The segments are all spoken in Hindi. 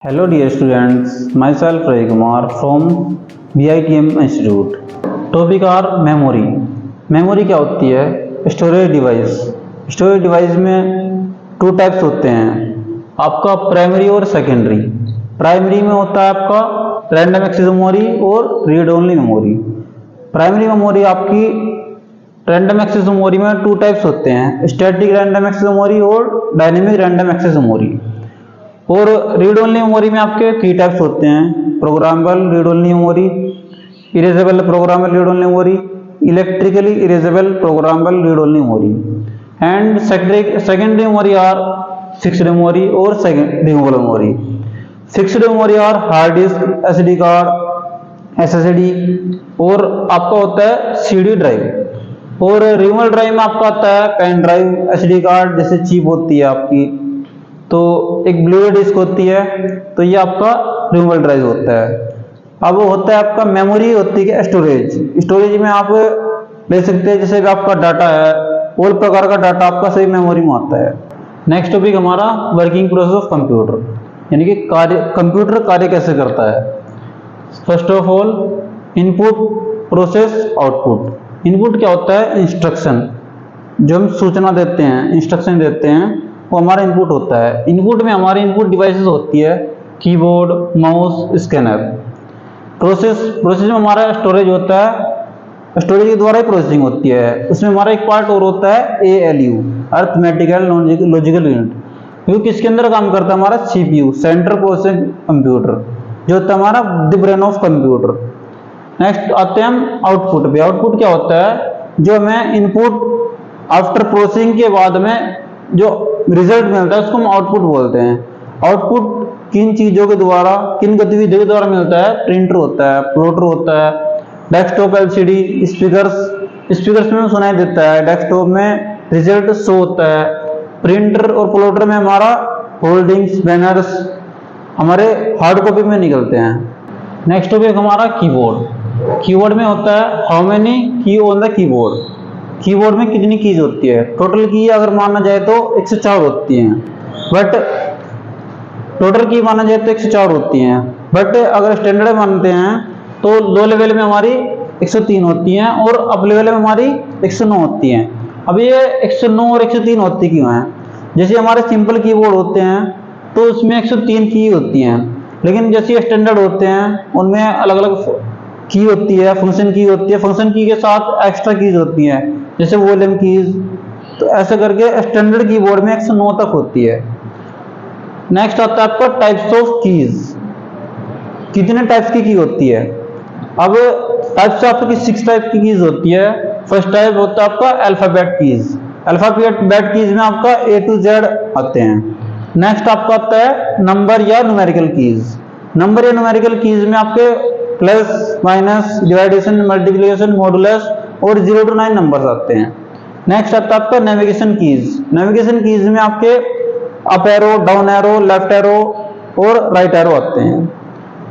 Hello dear students, myself Ray Kumar from BITM Institute. Topic are memory. Memory क्या होती है? Storage device. स्टोरेज डिवाइस में टू टाइप्स होते हैं, आपका प्राइमरी और सेकेंडरी। प्राइमरी में होता है आपका रैंडम एक्सेस मेमोरी और read only memory. Primary memory आपकी रैंडम एक्सेस मेमोरी में टू टाइप्स होते हैं, स्टैटिक रैंडम एक्सेस मेमोरी और डायनेमिक रैंडम एक्सेस मेमोरी। और रीड ओनली मेमोरी में आपके थ्री टाइप्स होते हैं, programmable read only memory, erasable programmable read only memory, electrically erasable programmable read only memory. And secondary memory are fixed memory और removable memory. Fixed memory are hard disc, SD card, SSD और आपका होता है सीडी ड्राइव। और रिमूवेबल ड्राइव में आपका आता है पेन ड्राइव, एसडी कार्ड जैसे चिप होती है आपकी, तो एक ब्लू डिस्क होती है, तो ये आपका रिमूवेबल ड्राइव होता है। अब वो होता है आपका मेमोरी होती है स्टोरेज। स्टोरेज में आप ले सकते हैं जैसे कि आपका डाटा है, और प्रकार का डाटा आपका सही मेमोरी में आता है। नेक्स्ट टॉपिक हमारा वर्किंग प्रोसेस ऑफ कंप्यूटर, यानी कि कंप्यूटर कार्य कैसे करता है। First of all input, process, output. Input क्या होता है? इंस्ट्रक्शन, जो हम सूचना देते हैं, इंस्ट्रक्शन देते हैं, वो हमारा इनपुट होता है। इनपुट में हमारी इनपुट डिवाइसेस होती है, कीबोर्ड, माउस, स्कैनर। प्रोसेस में हमारा स्टोरेज होता है, स्टोरेज के द्वारा ही प्रोसेसिंग होती है। उसमें हमारा एक पार्ट और होता है ALU, अर्थमेटिकल लॉजिकल यूनिट, क्योंकि किसके अंदर काम करता है? हमारा CPU, सेंट्रल प्रोसेसिंग कंप्यूटर, जो होता है हमारा the brain of computer. Next आते हैं हम आउटपुट पे। आउटपुट क्या होता है? जो हमें इनपुट आफ्टर प्रोसेसिंग के बाद में जो रिजल्ट मिलता है उसको हम आउटपुट बोलते हैं। आउटपुट किन चीजों के द्वारा, किन गतिविधियों के द्वारा मिलता है? प्रिंटर होता है, प्लॉटर होता है, डेस्कटॉप LCD, स्पीकर्स में सुनाई देता है, डेस्कटॉप में रिजल्ट शो होता है। प्रिंटर और प्लॉटर में हमारा होल्डिंग्स, बैनर्स हमारे हार्ड कॉपी में निकलते हैं। नेक्स्ट टॉपिक हमारा कीबोर्ड। कीबोर्ड में होता है हाउ मेनी की ऑन द कीबोर्ड। कीबोर्ड में कितनी कीज होती है? टोटल की अगर माना जाए तो 104 होती हैं, बट टोटल की माना जाए तो 104 होती हैं, बट अगर स्टैंडर्ड मानते हैं तो लो लेवल में हमारी 103 होती हैं और अप लेवल में हमारी 109 होती हैं। अब ये 109 और 103 होती क्यों हैं? जैसे हमारे सिंपल कीबोर्ड होते हैं तो उसमें 103 की होती हैं, लेकिन जैसे स्टैंडर्ड होते हैं उनमें अलग अलग की होती है, फंक्शन की होती है, फंक्शन की के साथ एक्स्ट्रा कीज होती है, जैसे वॉल्यूम कीज। तो ऐसे करके स्टैंडर्ड कीबोर्ड में 109 तक होती है। नेक्स्ट आता है आपका टाइप्स ऑफ कीज, कितने टाइप्स की होती है। अब टाइप्स आपकी 6 टाइप की कीज होती है। फर्स्ट टाइप होता है आपका अल्फाबेट कीज। अल्फाबेट कीज में आपका A to Z आते हैं। नेक्स्ट आपका आता है नंबर या न्यूमेरिकल कीज। नंबर या न्यूमेरिकल कीज में आपके प्लस, माइनस, डिवाइडेशन, मल्टीप्लिकेशन, मॉडुलस और 0 to 9 नंबर्स आते हैं। नेक्स्ट आता है आपका नेविगेशन कीज। नेविगेशन कीज में आपके up arrow, down arrow, left arrow और राइट एरो आते हैं।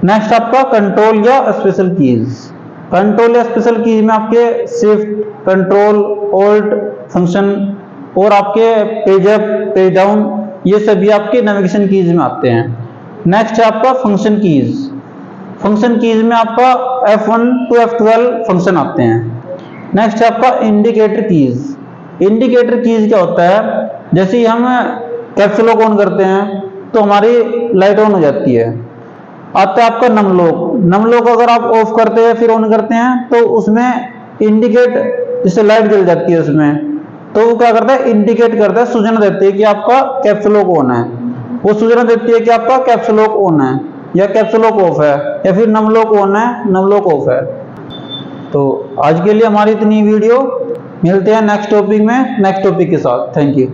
नेक्स्ट आपका कंट्रोल या स्पेशल कीज। कंट्रोल या स्पेशल कीज में आपके शिफ्ट, कंट्रोल, ऑल्ट फंक्शन और आपके पेज अप, पेज डाउन, ये सभी आपके नेविगेशन कीज में आते हैं। नेक्स्ट है आपका फंक्शन कीज। फंक्शन कीज में आपका F1 to F12 फंक्शन आते हैं। नेक्स्ट है आपका इंडिकेटर कीज। इंडिकेटर कीज क्या होता है? जैसे हम कैप्स लॉक ऑन करते हैं तो हमारी लाइट ऑन हो जाती है। आता है आपका नम लॉक। नम लॉक अगर आप ऑफ करते हैं फिर ऑन करते हैं तो उसमें इंडिकेट, जैसे लाइट जल जाती है उसमें, तो वो क्या करता है? इंडिकेट करता है, सूचना देती है कि आपका कैप्स लॉक ऑन है। वो सूचना देती है कि आपका कैप्स लॉक ऑन है या कैप्स लॉक ऑफ है, या फिर नम लॉक ऑन है, नम लॉक ऑफ है। तो आज के लिए हमारी इतनी वीडियो, मिलते हैं नेक्स्ट टॉपिक में नेक्स्ट टॉपिक के साथ। Thank you.